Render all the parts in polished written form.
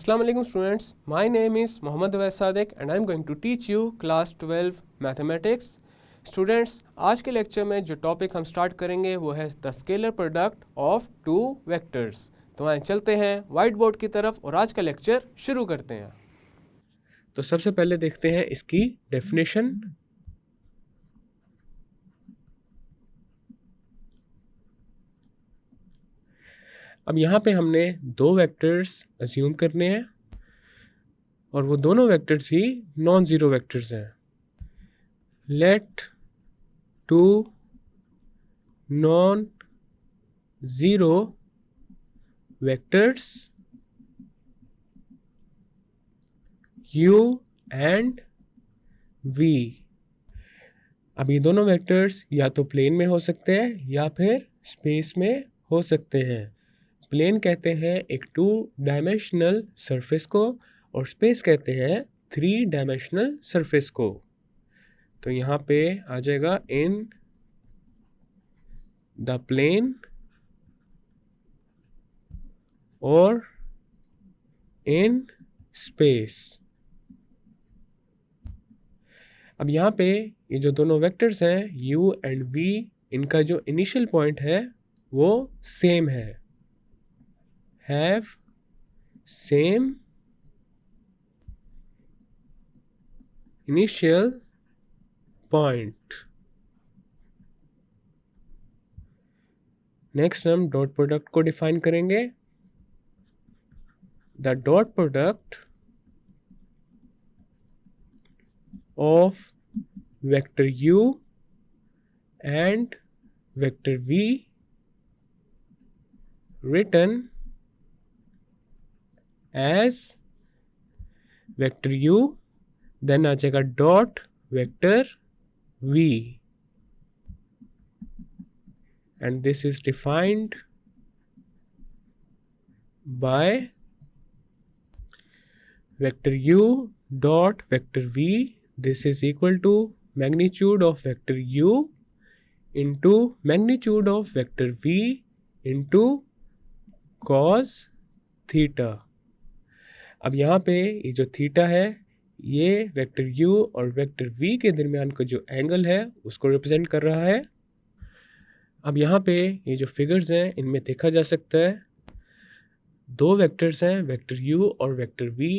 Assalamu alaikum students, my name is Mohammad Awais Sadiq and I am going to teach you class 12 mathematics. Students, आज के lecture में जो topic हम start करेंगे वो है the scalar product of two vectors. तो आइए चलते हैं वाइट बोर्ड की तरफ और आज का लेक्चर शुरू करते हैं। तो सबसे पहले देखते हैं इसकी डेफिनेशन। अब यहाँ पे हमने दो वेक्टर्स अज्यूम करने हैं और वो दोनों वेक्टर्स ही नॉन ज़ीरो वेक्टर्स हैं। Let two non zero vectors u and v। अब ये दोनों वेक्टर्स या तो प्लेन में हो सकते हैं या फिर स्पेस में हो सकते हैं। प्लेन कहते हैं एक 2 डायमेंशनल सरफेस को और स्पेस कहते हैं 3 डायमेंशनल सरफेस को। तो यहाँ पे आ जाएगा इन द प्लेन और इन स्पेस। अब यहाँ पे ये जो दोनों वेक्टर्स हैं u एंड v, इनका जो इनिशियल पॉइंट है वो सेम है, have same initial point. Next हम डॉट प्रोडक्ट को डिफाइन करेंगे। The dot product of vector u and vector v written as vector u, then आ जाएगा dot vector v, and this is defined by vector u dot vector v. This is equal to magnitude of vector u into magnitude of vector v into cos theta. अब यहाँ पे ये जो theta है ये vector u और vector v के दरमियान का जो एंगल है उसको रिप्रेजेंट कर रहा है। अब यहाँ पे ये जो फिगर्स हैं इनमें देखा जा सकता है दो वेक्टर्स हैं, वेक्टर u और वेक्टर v,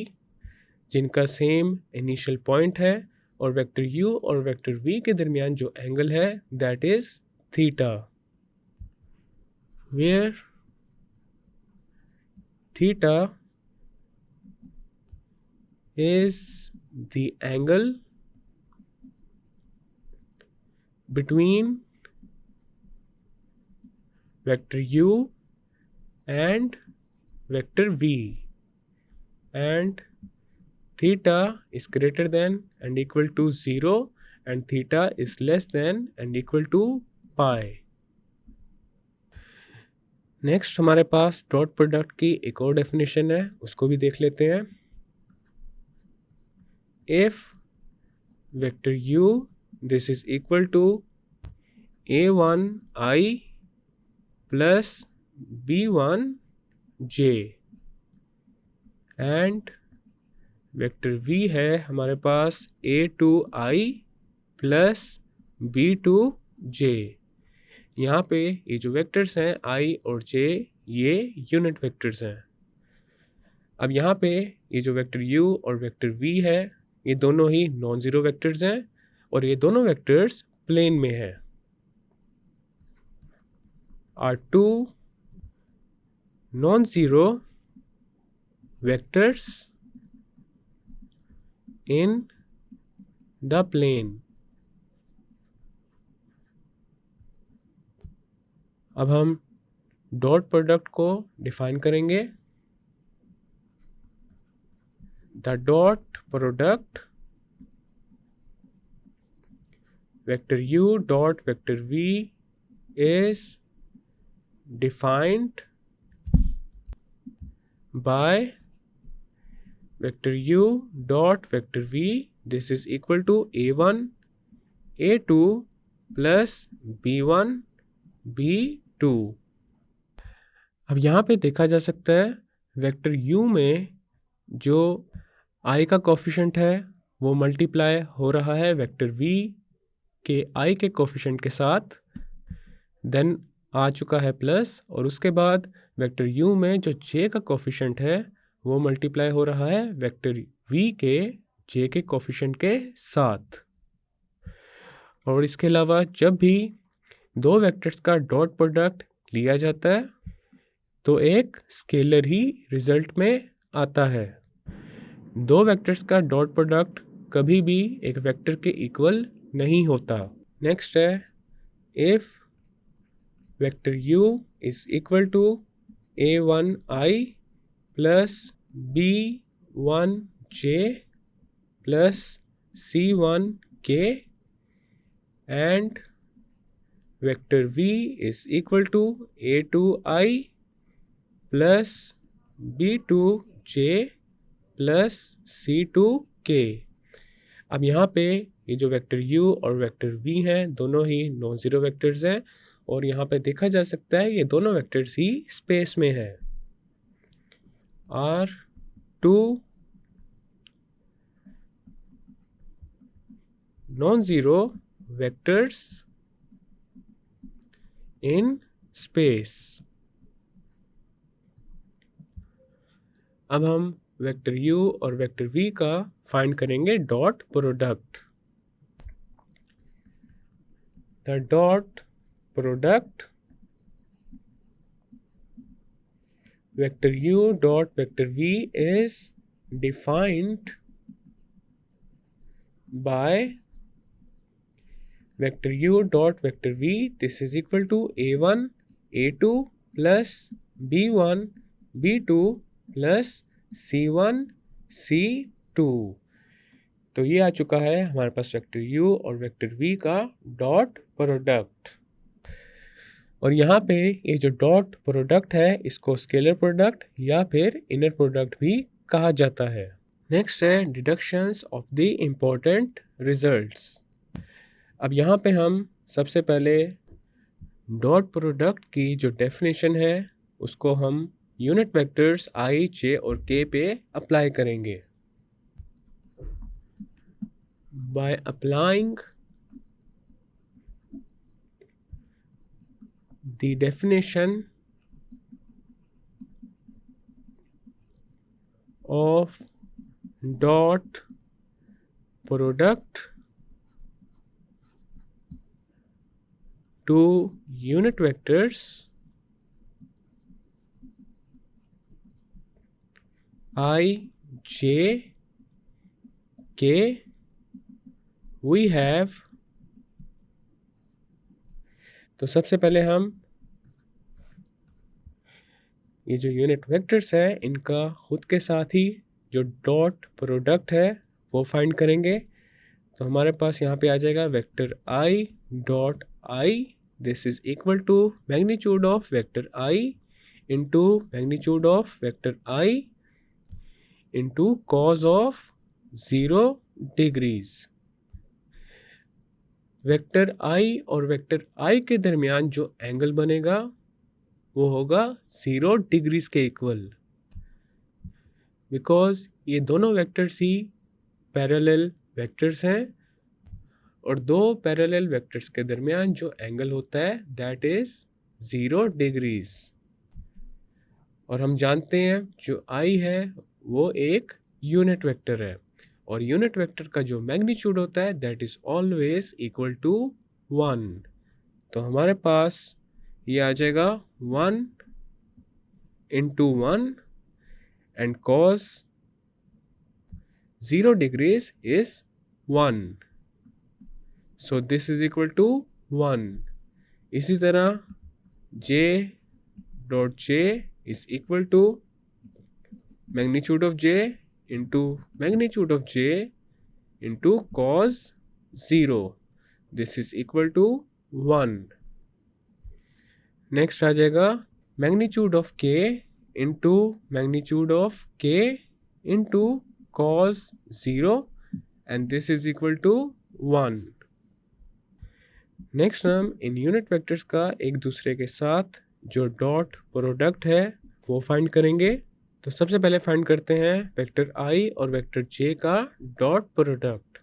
जिनका सेम इनिशियल पॉइंट है और वेक्टर u और वेक्टर v के दरमियान जो एंगल है that is theta, where theta is the angle between vector u and vector v, and theta is greater than and equal to 0 and theta is less than and equal to pi. Next हमारे पास dot product की एक और definition है, उसको भी देख लेते हैं। If vector u this is equal to a1i plus b1j and vector v है हमारे पास a2i plus b2j। यहाँ पे ये जो वेक्टर्स हैं i और j ये यूनिट वेक्टर्स हैं। अब यहाँ पे ये जो वेक्टर u और वेक्टर v है ये दोनों ही नॉन ज़ीरो वेक्टर्स हैं और ये दोनों वेक्टर्स प्लेन में हैं। Are two non zero vectors in the plane. अब हम डॉट प्रोडक्ट को डिफाइन करेंगे। The dot product vector u dot vector v is defined by vector u dot vector v. This is equal to a1 a2 plus b1 b2। अब यहाँ पे देखा जा सकता है वेक्टर u में जो i का कोफिशिएंट है वो मल्टीप्लाई हो रहा है वेक्टर v के i के कोफिशिएंट के साथ, देन आ चुका है प्लस, और उसके बाद वेक्टर u में जो j का कोफिशिएंट है वो मल्टीप्लाई हो रहा है वेक्टर v के j के कोफिशिएंट के साथ। और इसके अलावा जब भी दो वेक्टर्स का डॉट प्रोडक्ट लिया जाता है तो एक स्केलर ही रिजल्ट में आता है। दो वेक्टर्स का डॉट प्रोडक्ट कभी भी एक वेक्टर के इक्वल नहीं होता। नेक्स्ट है, if vector u is equal to a1i plus b1j plus c1k and vector v is equal to a2i plus b2j plus c2k। अब यहाँ पे ये जो वेक्टर u और वेक्टर v हैं दोनों ही नॉन ज़ीरो वेक्टर्स हैं, और यहाँ पे देखा जा सकता है ये दोनों वेक्टर्स ही स्पेस में हैं। R2 non zero vectors in space. अब हम वेक्टर u और वेक्टर v का फाइंड करेंगे dot product. The dot product vector u dot vector v is defined by vector u dot vector v, this is equal to a1 a2 plus b1 b2 plus c1 c2। तो ये आ चुका है हमारे पास vector u और vector v का dot product. और यहाँ पे ये जो डॉट प्रोडक्ट है इसको स्केलर प्रोडक्ट या फिर इनर प्रोडक्ट भी कहा जाता है। नेक्स्ट है deductions of the important results. अब यहाँ पे हम सबसे पहले डॉट प्रोडक्ट की जो डेफिनेशन है उसको हम यूनिट वेक्टर्स i, j और k पे अप्लाई करेंगे। By applying the definition of dot product to unit vectors I, j, k, we have। तो सबसे पहले हम ये जो यूनिट वेक्टर्स है इनका खुद के साथ ही जो डॉट प्रोडक्ट है वो फाइंड करेंगे। तो हमारे पास यहाँ पे आ जाएगा vector i dot i, this is equal to magnitude of vector i into magnitude of vector i into cos of 0 degrees. Vector i और वेक्टर i के दरमियान जो एंगल बनेगा वो होगा 0 डिग्रीज के इक्वल, बिकॉज ये दोनों वेक्टर्स ही पैरेलल वेक्टर्स हैं और दो पैरेलल वेक्टर्स के दरमियान जो एंगल होता है दैट इज 0 डिग्रीज। और हम जानते हैं जो i है वो एक यूनिट वेक्टर है और यूनिट वेक्टर का जो मैग्नीट्यूड होता है that is always equal to 1। तो हमारे पास ये आ जाएगा 1 into 1 and cos 0 degrees is 1, so this is equal to 1। इसी तरह j dot j is equal to magnitude of j into magnitude of j into cos 0, this is equal to 1। Next आ जाएगा magnitude of k into magnitude of k into cos 0 and this is equal to 1। Next हम in unit vectors का एक दूसरे के साथ जो dot product है वो फाइंड करेंगे। तो सबसे पहले फाइंड करते हैं वेक्टर i और वेक्टर j का dot product.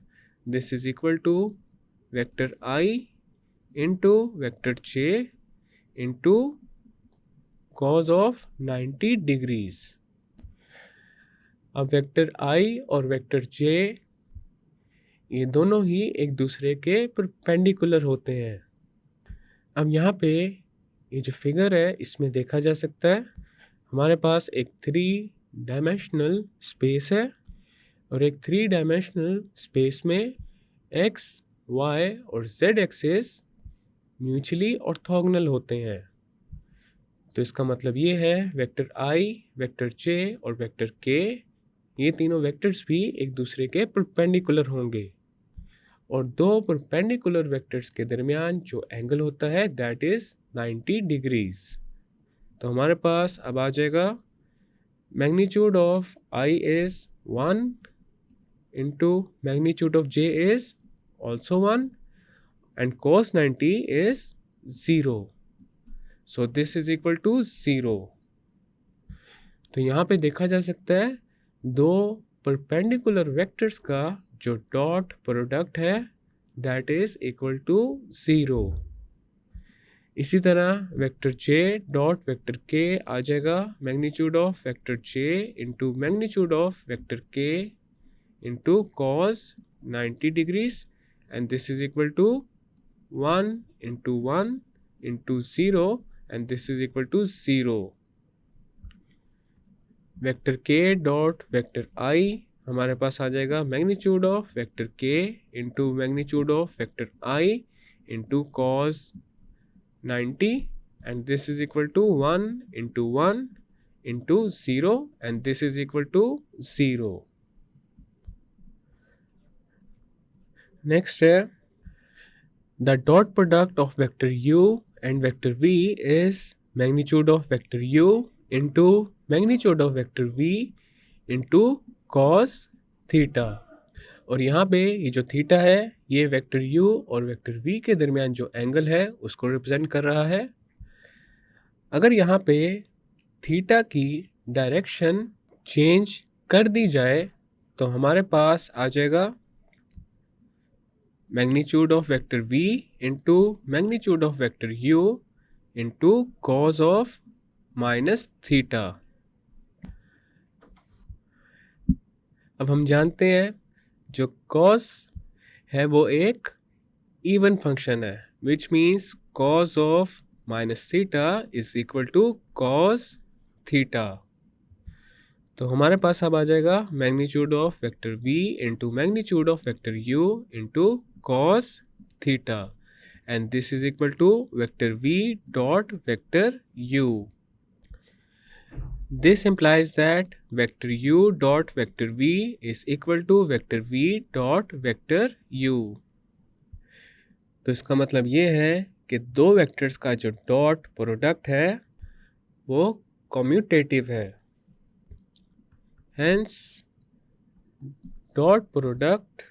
This is equal to vector i into vector j into cos of 90 degrees. अब वेक्टर i और वेक्टर j ये दोनों ही एक दूसरे के परपेंडिकुलर होते हैं. अब यहाँ पे ये जो फिगर है इसमें देखा जा सकता है हमारे पास एक 3 डायमेंशनल स्पेस है और एक 3 डायमेंशनल स्पेस में x, y और z एक्सिस म्यूचुअली ऑर्थोगोनल होते हैं. तो इसका मतलब ये है वेक्टर i, वेक्टर j और वेक्टर k ये तीनों वेक्टर्स भी एक दूसरे के परपेंडिकुलर होंगे और दो परपेंडिकुलर वेक्टर्स के दरमियान जो एंगल होता है दैट इज 90 डिग्रीज. तो हमारे पास अब आ जाएगा magnitude of i is 1 into magnitude of j is also 1 and cos 90 is 0. So this is equal to 0. तो यहाँ पे देखा जा सकता है दो परपेंडिकुलर वेक्टर्स का जो डॉट प्रोडक्ट है दैट इज इक्वल टू 0. इसी तरह vector j dot vector k आ जाएगा magnitude of vector j into magnitude of vector k into cos 90 degrees and this is equal to 1 into 1 into 0 and this is equal to 0. Vector k dot vector i हमारे पास आ जाएगा magnitude of vector k into magnitude of vector i into cos 90 and this is equal to 1 into 1 into 0 and this is equal to 0. Next है the dot product of vector u and vector v is magnitude of vector u into magnitude of vector v into cos theta. और यहाँ पे ये जो theta है ये vector u और vector v के दरमियान जो एंगल है उसको रिप्रेजेंट कर रहा है. अगर यहाँ पे थीटा की डायरेक्शन चेंज कर दी जाए तो हमारे पास आ जाएगा magnitude of vector v into magnitude of vector u into cos of minus theta. अब हम जानते हैं जो cos है वो एक इवन फंक्शन है which means cos of minus theta is equal to cos theta. तो हमारे पास अब आ जाएगा magnitude of vector v into magnitude of vector u into cos theta and this is equal to vector v dot vector u. This implies that vector u dot vector v is equal to vector v dot vector u. तो इसका मतलब ये है कि दो vectors का जो dot product है वो कम्यूटेटिव है. Hence dot product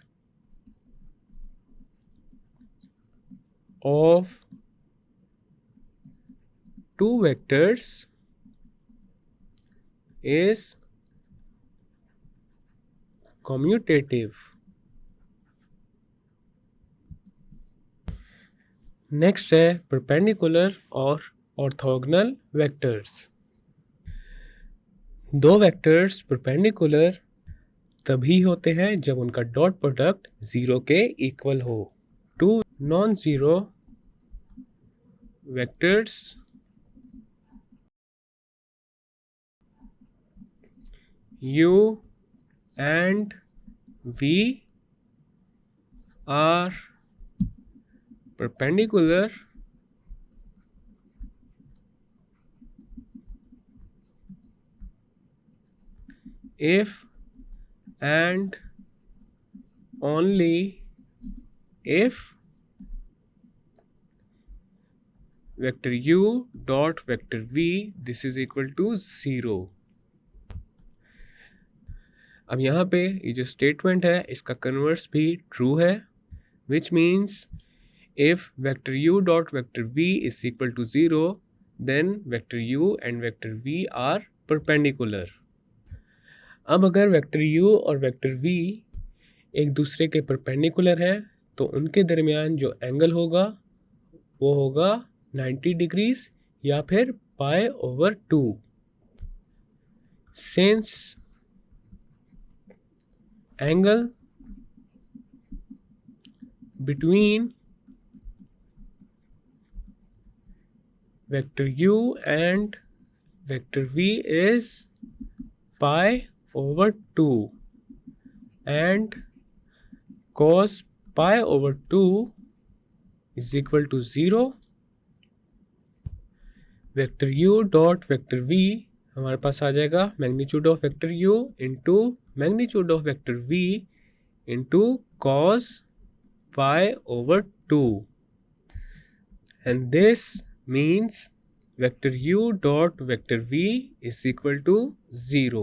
of two vectors is commutative. Next है परपेंडिकुलर और ऑर्थोगोनल वेक्टर्स. दो वेक्टर्स परपेंडिकुलर तभी होते हैं जब उनका डॉट प्रोडक्ट 0 के इक्वल हो. Two non zero vectors u and v are perpendicular if and only if vector u dot vector v this is equal to 0. अब यहाँ पे ये जो स्टेटमेंट है इसका कन्वर्स भी ट्रू है which means if vector u dot vector v is equal to 0 then vector u and vector v are perpendicular. अब अगर वेक्टर u और वेक्टर v एक दूसरे के परपेंडिकुलर हैं तो उनके दरमियान जो एंगल होगा वो होगा 90 डिग्रीज या फिर π/2। Since angle between vector u and vector v is π/2 and cos π/2 is equal to 0। Vector u dot vector v हमारे पास आ जाएगा magnitude of vector u into magnitude of vector v into cos π/2 and this means vector u dot vector v is equal to 0।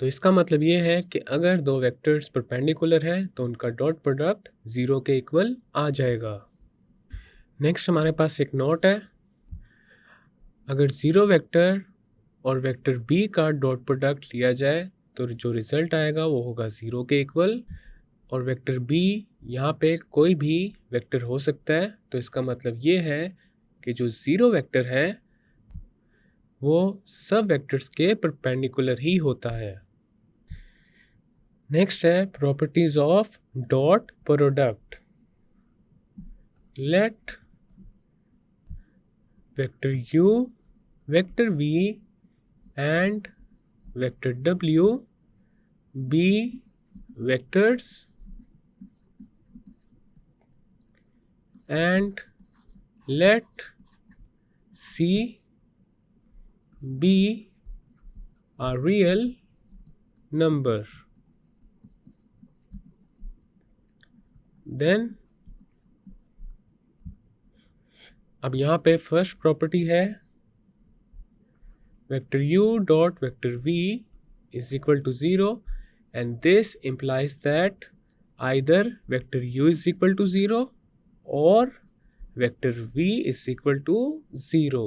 तो इसका मतलब ये है कि अगर दो वेक्टर्स परपेंडिकुलर हैं तो उनका डॉट प्रोडक्ट 0 के इक्वल आ जाएगा। नेक्स्ट हमारे पास एक नोट है, अगर 0 वेक्टर और वेक्टर b का डॉट प्रोडक्ट लिया जाए तो जो रिजल्ट आएगा वो होगा 0 के इक्वल, और वेक्टर b यहाँ पे कोई भी वेक्टर हो सकता है। तो इसका मतलब ये है कि जो 0 वेक्टर है वो सब वेक्टर्स के परपेंडिकुलर ही होता है। नेक्स्ट है properties of dot product. Let vector u, vector v and vector w be vectors and let C be a real number, then अब यहाँ पे फर्स्ट प्रॉपर्टी है vector u dot vector v is equal to 0 and this implies that either vector u is equal to 0 or vector v is equal to 0।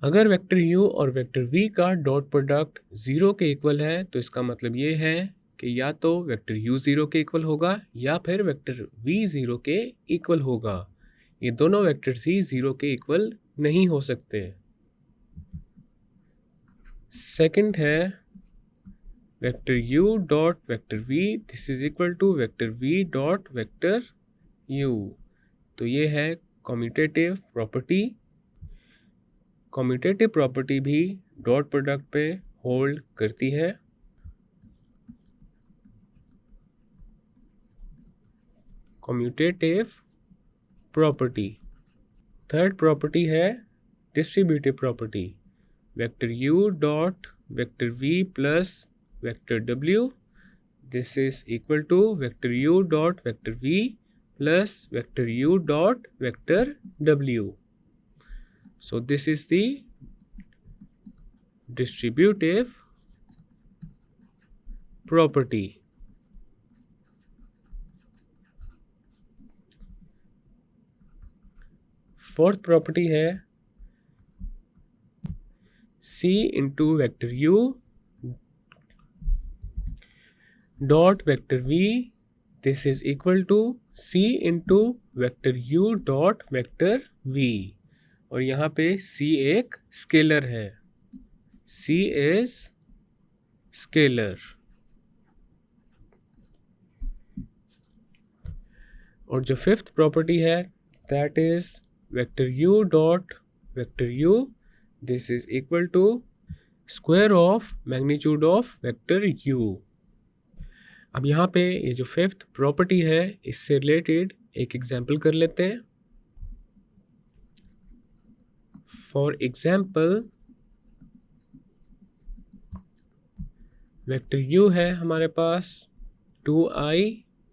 अगर vector u और vector v का dot product 0 के equal है तो इसका मतलब ये है कि या तो वेक्टर u 0 के इक्वल होगा या फिर वेक्टर v 0 के इक्वल होगा। ये दोनों वेक्टर्स ही 0 के इक्वल नहीं हो सकते। सेकंड है vector u dot vector v this is equal to vector v dot vector u। तो ये है कम्यूटेटिव प्रॉपर्टी। कम्यूटेटिव प्रॉपर्टी भी डॉट प्रोडक्ट पे होल्ड करती है। Commutative property. थर्ड प्रॉपर्टी है distributive property. Vector u dot vector v plus vector w this is equal to vector u dot vector v plus vector u dot vector w। So this is the distributive property। Fourth property है C into vector u dot vector v this is equal to C into vector u dot vector v, और यहाँ पे C एक scalar है। C is scalar. और जो fifth property है that is vector u dot vector u this is equal to square of magnitude of vector u। अब यहाँ पे ये जो फिफ्थ प्रॉपर्टी है इससे रिलेटेड एक एग्जाम्पल कर लेते हैं। फॉर एग्जाम्पल वेक्टर u है हमारे पास 2i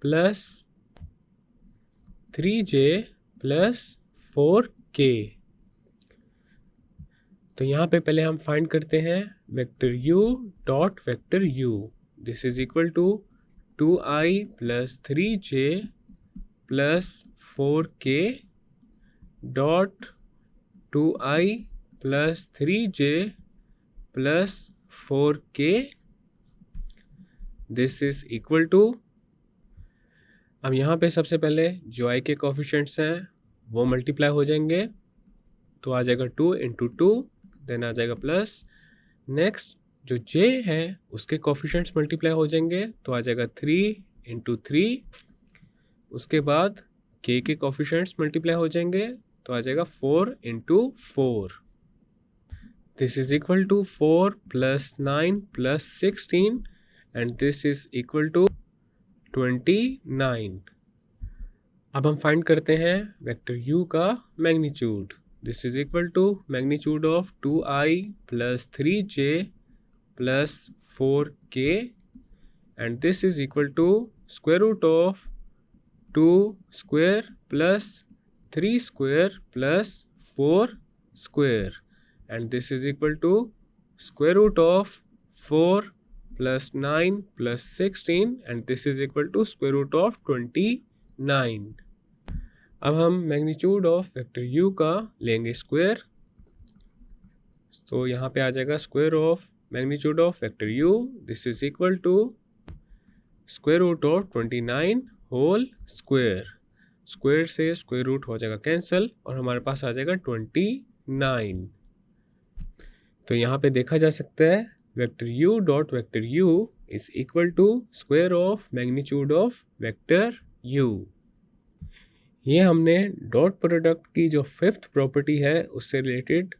plus 3j plus 4k। तो यहाँ पे पहले हम फाइंड करते हैं vector u dot vector u this is equal to 2i plus 3j plus 4k dot 2i plus 3j plus 4k, this is equal to, अब यहाँ पे सबसे पहले जो i के कोफिशिएंट्स हैं वो मल्टीप्लाई हो जाएंगे, तो आ जाएगा 2 इंटू 2, देन आ जाएगा प्लस, नेक्स्ट जो j है उसके कोफिशिएंट्स मल्टीप्लाई हो जाएंगे, तो आ जाएगा 3 इंटू 3, उसके बाद k के कोफिशिएंट्स मल्टीप्लाई हो जाएंगे, तो आ जाएगा 4 into 4, this is equal to 4 plus 9 plus 16 and this is equal to 29। अब हम फाइंड करते हैं वेक्टर u का magnitude, this is equal to magnitude of 2i plus 3j plus 4k and this is equal to square root of 2 square plus 3 square plus 4 square and this is equal to square root of 4 plus 9 plus 16 and this is equal to square root of 29। अब हम magnitude of vector u का लेंगे square, तो यहाँ पे आ जाएगा square of magnitude of vector u, this is equal to square root of 29 whole square, square से स्क्वायर रूट हो जाएगा कैंसिल और हमारे पास आ जाएगा 29। तो यहाँ पे देखा जा सकता है vector u dot vector u is equal to square of magnitude of vector u। ये हमने डॉट प्रोडक्ट की जो 5th प्रॉपर्टी है उससे रिलेटेड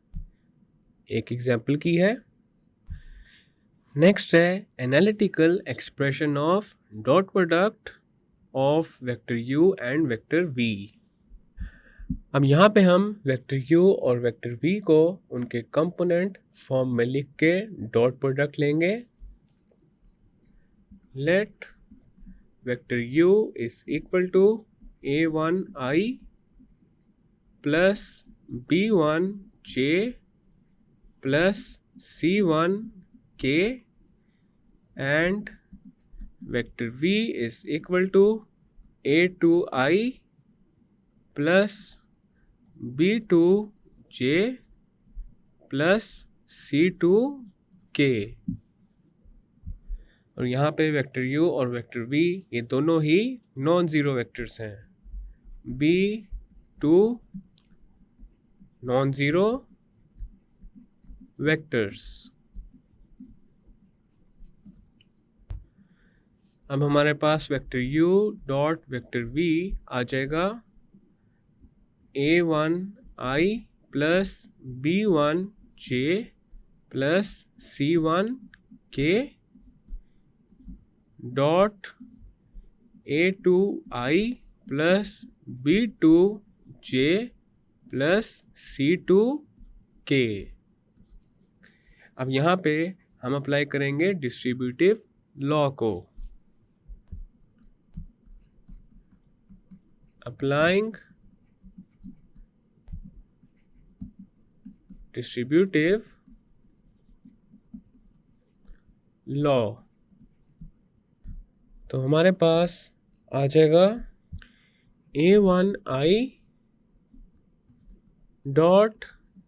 एक एग्जाम्पल की है। नेक्स्ट है analytical expression of dot product of vector u and vector v। अब यहाँ पे हम वेक्टर u और वेक्टर v को उनके कंपोनेंट फॉर्म में लिख के डॉट प्रोडक्ट लेंगे। Let vector u is equal to a1i plus b1j plus c1k and vector v is equal to a2i plus b2j plus c2k। और यहाँ पे वेक्टर u और वेक्टर v ये दोनों ही नॉन ज़ीरो वेक्टर्स हैं, b2 non zero vectors. अब हमारे पास vector u dot vector v आ जाएगा a1i plus b1j plus c1k dot a2i plus b2j plus c2k। अब यहाँ पे हम अप्लाई करेंगे डिस्ट्रीब्यूटिव लॉ को। अप्लाइंग डिस्ट्रीब्यूटिव लॉ, तो हमारे पास आ जाएगा a1i dot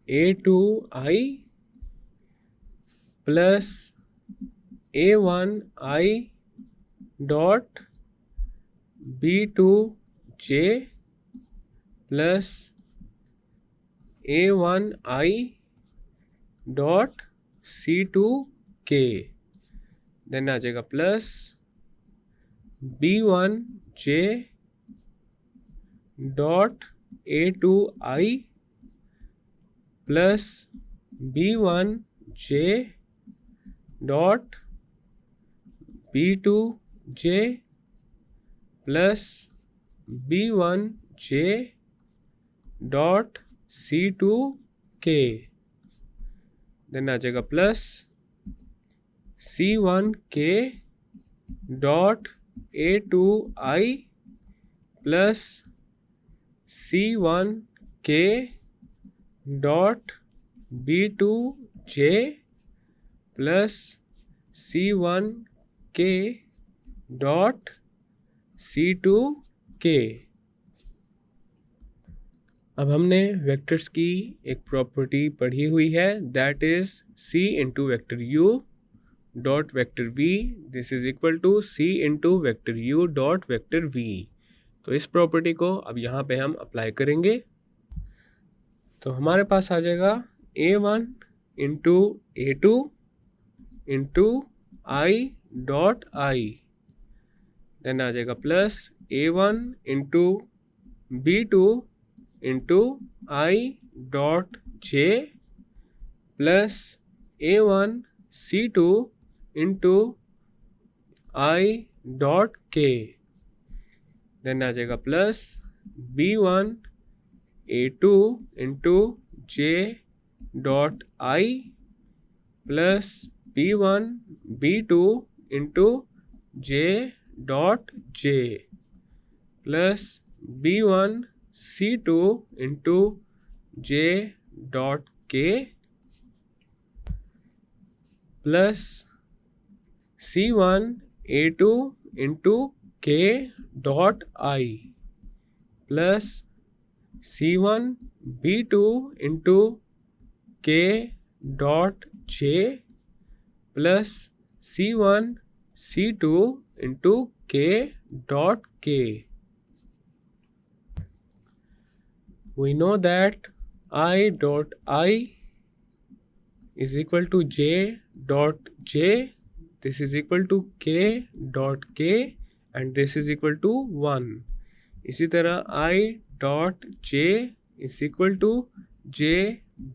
a2i plus a1i dot b2j plus a1i dot c2k, then आ जाएगा plus b1j dot a2i plus b1j dot b2j plus b1j dot c2k, then आ जाएगा plus c1k dot a2i plus c1k dot b2j plus c1k dot c2k। अब हमने vectors की एक property पढ़ी हुई है, that is c into vector u dot vector v this is equal to c into vector u dot vector v। तो इस property को अब यहाँ पे हम अप्लाई करेंगे। तो हमारे पास आ जाएगा a1 into a2 into i dot i, then आ जाएगा plus a1 into b2 into i dot j plus a1 c2 into i dot k, then आ जाएगा plus b1 a2 into j dot i plus b1 b2 into j dot j plus b1 c2 into j dot k plus c1 a2 into k dot i plus c1 b2 into k dot j plus c1 c2 into k dot k। We know that I dot I is equal to j dot j, this is equal to k dot k and this is equal to 1। इसी तरह I dot j is equal to j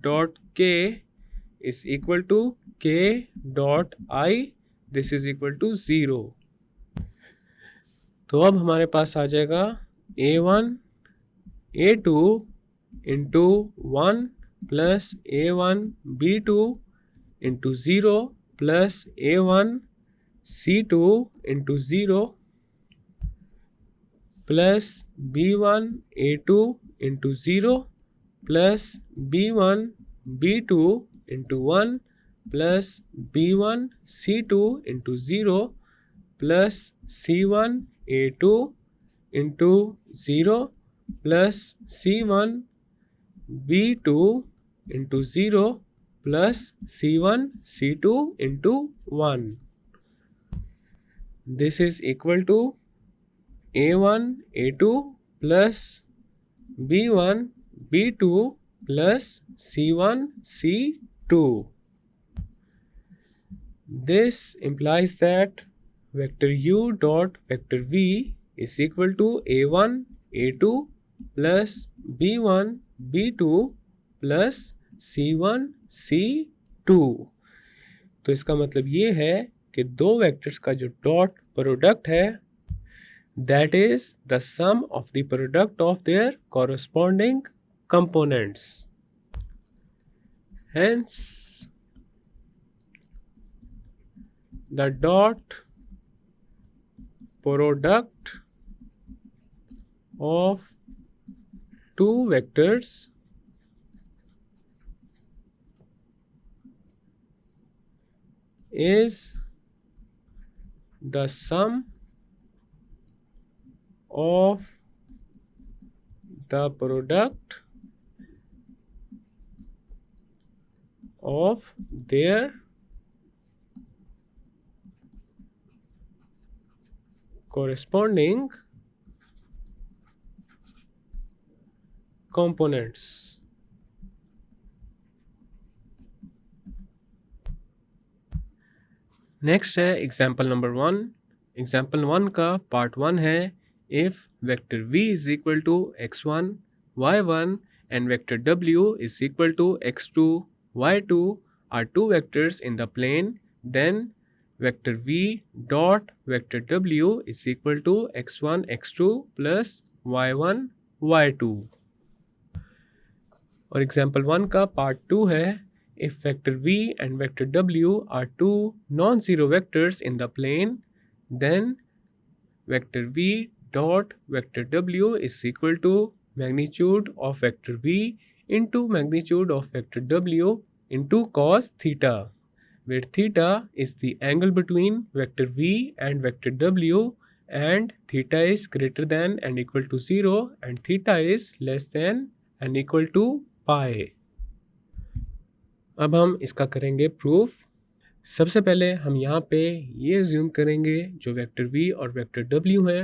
dot k is equal to k dot I, this is equal to 0। तो अब हमारे पास आ जाएगा a1 a2 into 1 plus a1 b2 into 0 plus a1 c2 into 0 plus b1 a2 into 0 plus b1 b2 into 1 plus b1 c2 into 0 plus c1 a2 into 0 plus c1 b2 into 0 plus c1 c2 into 1। This is equal to a1 a2 plus b1 b2 plus c1 c2। This implies that vector u dot vector v is equal to a1 a2 plus b1 b2 plus c1 c2। तो इसका मतलब ये है कि दो vectors का जो dot product है that is the sum of the product of their corresponding components. Hence the dot product of two vectors is the sum of the product of their corresponding components। Next है example number 1। Example 1 का part 1 है if vector v is equal to x1 y1 and vector w is equal to x2 y2 are two vectors in the plane, then vector v dot vector w is equal to x1 x2 plus y1 y2। और example 1 का part 2 है if vector v and vector w are two non zero vectors in the plane, then vector v dot vector w is equal to magnitude of vector v into magnitude of vector w into cos theta, where theta is the angle between vector v and vector w and theta is greater than and equal to 0 and theta is less than and equal to pi. अब हम इसका करेंगे proof. सबसे पहले हम यहाँ पे ये अज्यूम करेंगे जो वेक्टर v और वेक्टर w हैं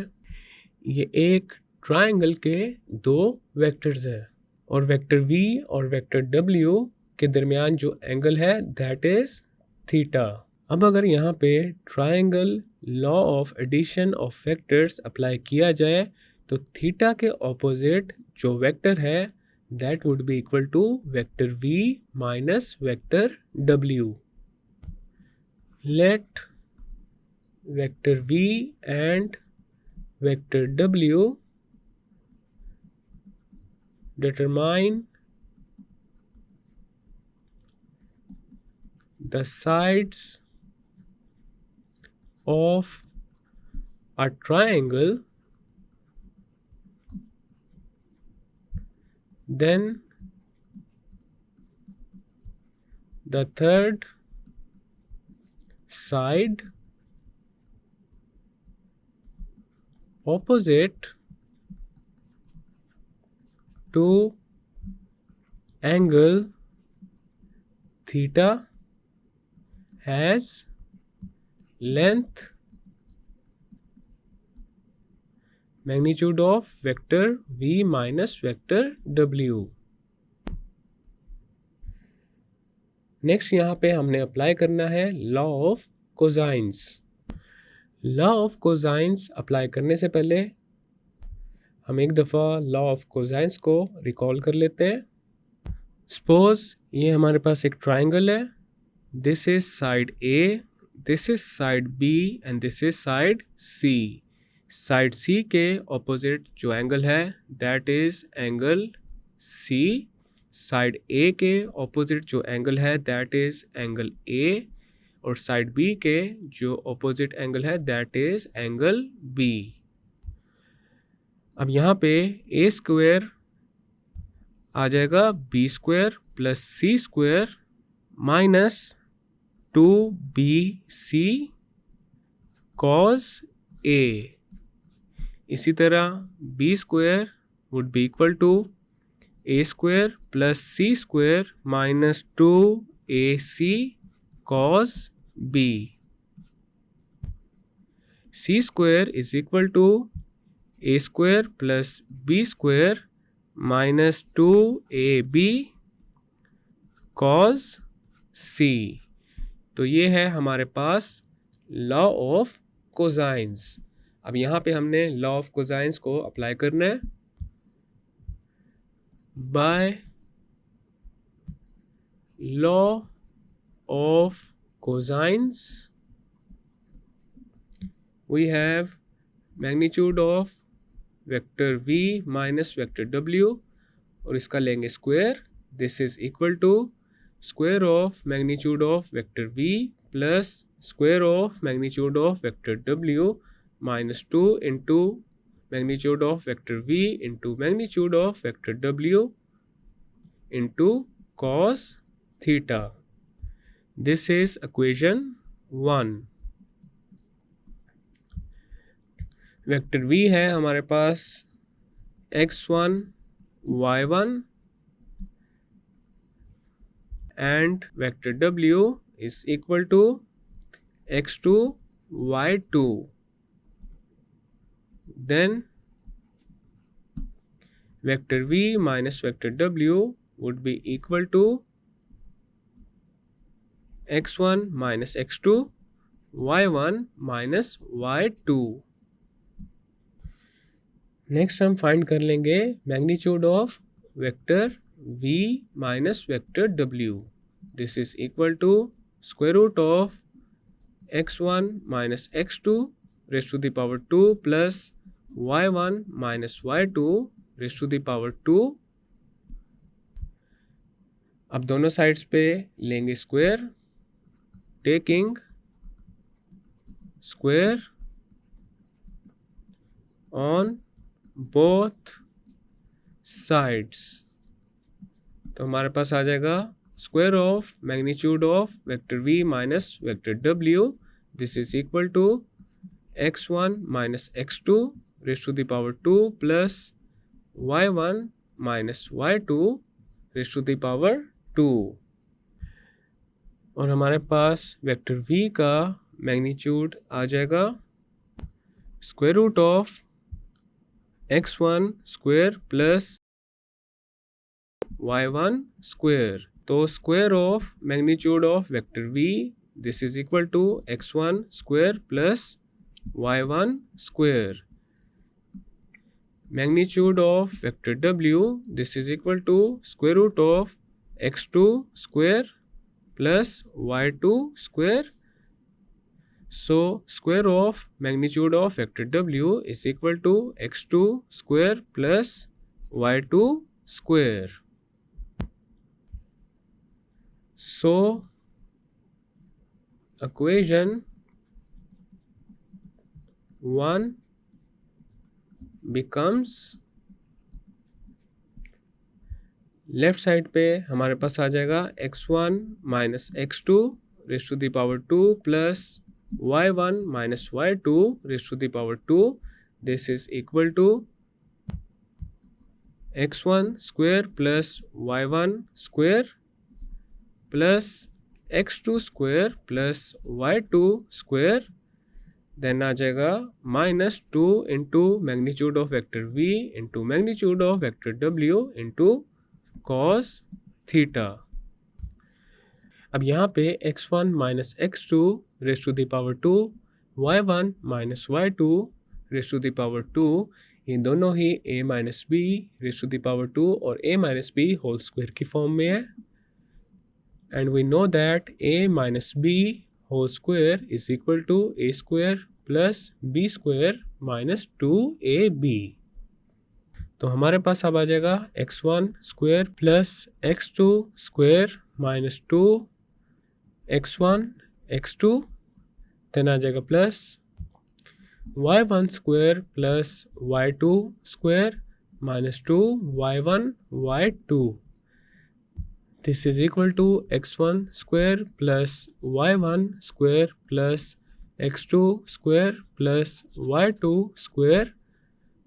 ये एक ट्रायंगल के दो वेक्टर्स हैं और वेक्टर v और वेक्टर w के दरमियान जो एंगल है दैट इज थीटा। अब अगर यहाँ पे triangle law of addition of vectors apply किया जाए तो थीटा के ऑपोजिट जो वेक्टर है that would be equal to vector v minus vector w। Let vector v and vector w determine the sides of a triangle, then the third side opposite to angle theta has length magnitude of vector v minus vector w। Next यहाँ पे हमने apply करना है law of cosines. Law of cosines apply करने से पहले हम एक दफ़ा लॉ ऑफ कोसाइंस को रिकॉल कर लेते हैं। सपोज ये हमारे पास एक ट्राइंगल है, this is side A, this is side B and this is side C. Side C के ऑपोजिट जो एंगल है that is angle C. Side A के ऑपोजिट जो एंगल है दैट इज एंगल ए और साइड बी के जो opposite angle है दैट इज एंगल बी। अब यहाँ पे ए स्क्वायर आ जाएगा B square plus C square minus 2bc cos a। इसी तरह B square would be equal to A square plus C square minus 2ac cos b। C square is equal to A square plus B square minus 2ab cos c। तो ये है हमारे पास law of cosines. अब यहाँ पे हमने law of cosines को apply करना है। By law of cosines we have magnitude of vector v minus vector w और इसका लेंगे square. This is equal to square of magnitude of vector v plus square of magnitude of vector w minus 2 into magnitude of vector v into magnitude of vector w into cos theta. This is equation 1। Vector v है हमारे पास x1 y1 and vector w is equal to x2 y2। then vector v minus vector w would be equal to x1 minus x2 y1 minus y2। Next हम find कर लेंगे magnitude of vector v minus vector w। This is equal to square root of x1 minus x2 raise to the power 2 plus y1 minus y2 raise to the power 2। अब दोनों sides पे लेंगे square, taking square on both sides. तो हमारे पास आ जाएगा square of magnitude of vector v minus vector w। This is equal to x1 minus x2 raise to the power 2 plus y1 minus y2 raised to the power 2। और हमारे पास vector v का magnitude आ जाएगा square root of x1 square plus y1 square. तो square of magnitude of vector v, this is equal to x1 square plus y1 square. Magnitude of vector w, this is equal to square root of x2 square plus y2 square. So square of magnitude of vector w is equal to x2 square plus y2 square. So equation 1 becomes, left side पे हमारे पास आ जाएगा x1 minus x2 raise to the power 2 plus y1 minus y2 raise to the power 2। This is equal to x1 square plus y1 square plus x2 square plus y2 square. Then आ जाएगा minus 2 into magnitude of vector v into magnitude of vector w into cos theta. अब यहाँ पे x1 minus x2 raise to the power 2, y1 minus y2 raise to the power 2, ये दोनों ही a minus b raise to the power 2 और a minus b whole square की form में है। And we know that a minus b whole square is equal to a square plus b square minus 2ab। तो हमारे पास अब आ जाएगा x1 square plus x2 square minus 2 x1 x2। Then आ जाएगा plus y1 square plus y2 square minus 2 y1 y2। This is equal to x1 square plus y1 square plus x2 square plus y2 square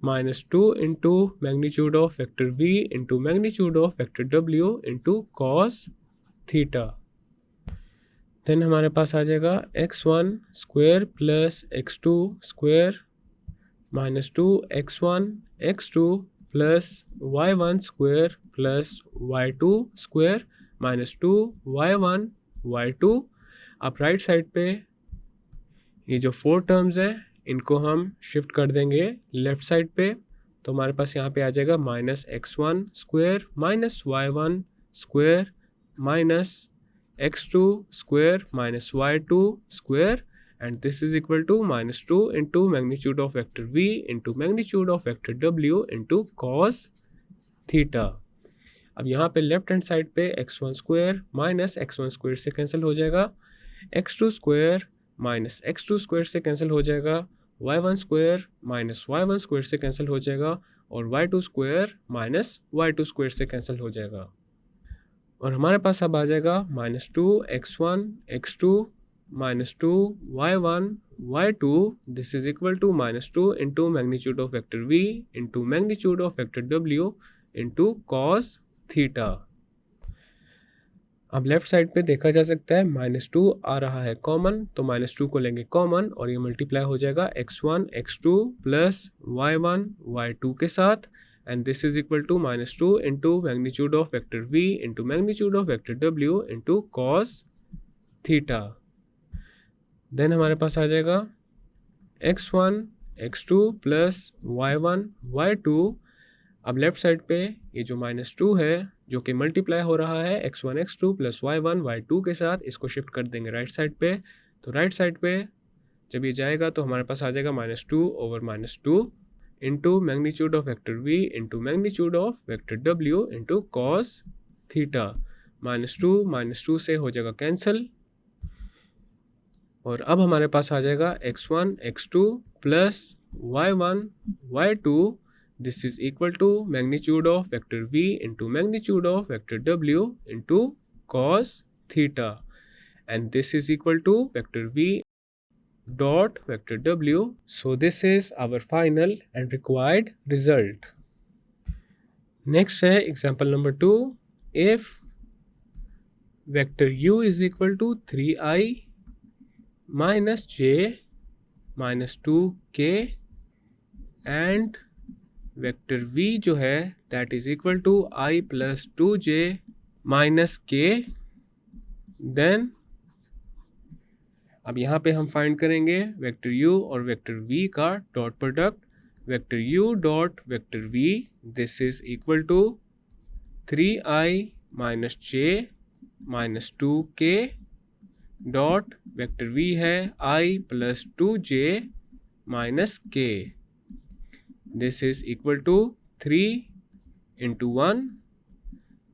minus 2 into magnitude of vector v into magnitude of vector w into cos theta. Then हमारे पास आ जाएगा x1 square plus x2 square minus 2 x1 x2 plus y1 square plus y2 square minus 2 y1 y2। अब right side पे ये जो 4 terms हैं इनको हम शिफ्ट कर देंगे लेफ्ट साइड पे। तो हमारे पास यहाँ पे आ जाएगा minus x1 square minus y1 square minus x2 square minus y2 square and this is equal to minus 2 into magnitude of vector v into magnitude of vector w into cos theta. अब यहाँ पे left hand side पे x1 square minus x1 square से cancel हो जाएगा, x2 square minus x2 square से cancel हो जाएगा, y1 square minus y1 square से कैंसिल हो जाएगा और y2 square minus y2 square से कैंसिल हो जाएगा। और हमारे पास अब आ जाएगा minus 2 x1 x2 minus 2 y1 y2। This is equal to minus 2 into magnitude of vector v into magnitude of vector w into cos theta. अब लेफ्ट साइड पे देखा जा सकता है माइनस 2 आ रहा है कॉमन, तो माइनस 2 को लेंगे कॉमन और ये मल्टीप्लाई हो जाएगा x1 x2 plus y1 y2 के साथ and this is equal to minus 2 into magnitude of vector v into magnitude of vector w into cos theta. Then हमारे पास आ जाएगा x1 x2 plus y1 y2। अब left side पे ये जो माइनस 2 है जो कि मल्टीप्लाई हो रहा है x1 x2 plus y1 y2 के साथ, इसको शिफ्ट कर देंगे राइट साइड पे। तो राइट साइड पे जब ये जाएगा तो हमारे पास आ जाएगा minus 2 over minus 2 into magnitude of vector v into magnitude of vector w into cos theta. Minus 2 से हो जाएगा कैंसिल और अब हमारे पास आ जाएगा x1 x2 plus y1 y2। This is equal to magnitude of vector v into magnitude of vector w into cos theta and this is equal to vector v dot vector w. So this is our final and required result. Next है example number 2. If vector u is equal to 3i minus j minus 2k and vector v जो है that is equal to i plus 2j minus k, then अब यहाँ पे हम find करेंगे vector u और vector v का dot product. Vector u dot vector v this is equal to 3i minus j minus 2k dot vector v है i plus 2j minus k. This is equal to 3 into 1,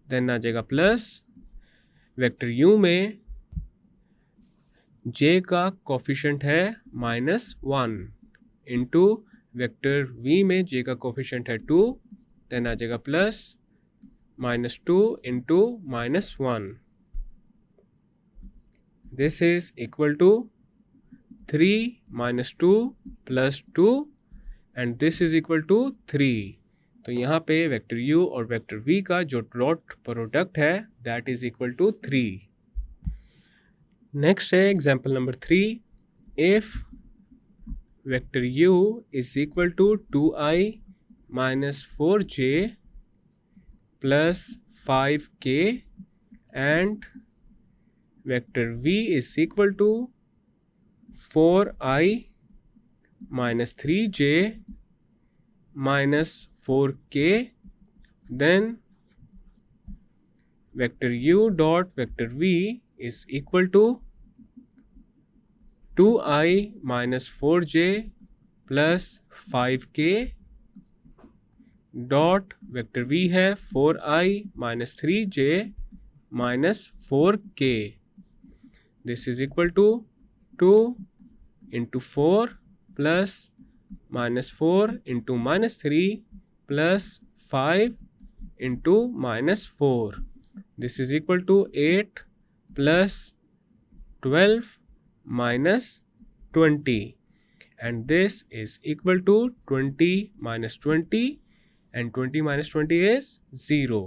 then आ जाएगा plus vector u में j का coefficient है -1 into vector v में j का coefficient है 2, then आ जाएगा plus -2 into -1. This is equal to 3 minus 2 plus 2 and this is equal to 3. तो यहाँ पे वेक्टर u और वेक्टर v का जो डॉट प्रोडक्ट है that is equal to 3. Next है example number 3. If vector u is equal to 2i minus 4j plus 5k and vector v is equal to 4i minus 3j minus 4k, then vector u dot vector v is equal to 2i minus 4j plus 5k dot vector v है 4i minus 3j minus 4k. This is equal to 2 into 4 plus minus 4 into minus 3 plus 5 into minus 4. This is equal to 8 plus 12 minus 20 and this is equal to 20 minus 20 and 20 minus 20 is 0.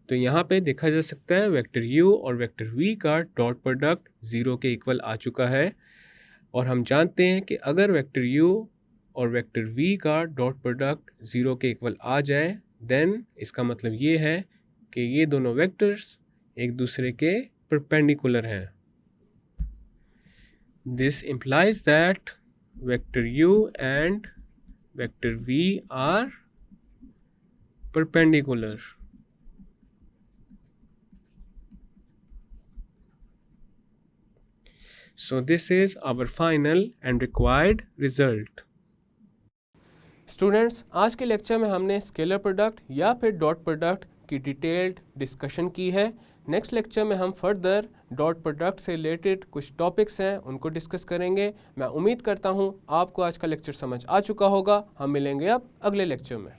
तो यहाँ पे देखा जा सकता है vector u और vector v का dot product 0 के इक्वल आ चुका है और हम जानते हैं कि अगर वेक्टर u और वेक्टर v का डॉट प्रोडक्ट 0 के इक्वल आ जाए देन इसका मतलब ये है कि ये दोनों वेक्टर्स एक दूसरे के परपेंडिकुलर हैं. This implies that vector u and vector v are perpendicular. So this is our final and required result. Students, आज के लेक्चर में हमने स्केलर प्रोडक्ट या फिर डॉट प्रोडक्ट की डिटेल्ड डिस्कशन की है. नेक्स्ट लेक्चर में हम फर्दर डॉट प्रोडक्ट से रिलेटेड कुछ टॉपिक्स हैं उनको डिस्कस करेंगे. मैं उम्मीद करता हूँ आपको आज का लेक्चर समझ आ चुका होगा. हम मिलेंगे अब अगले लेक्चर में.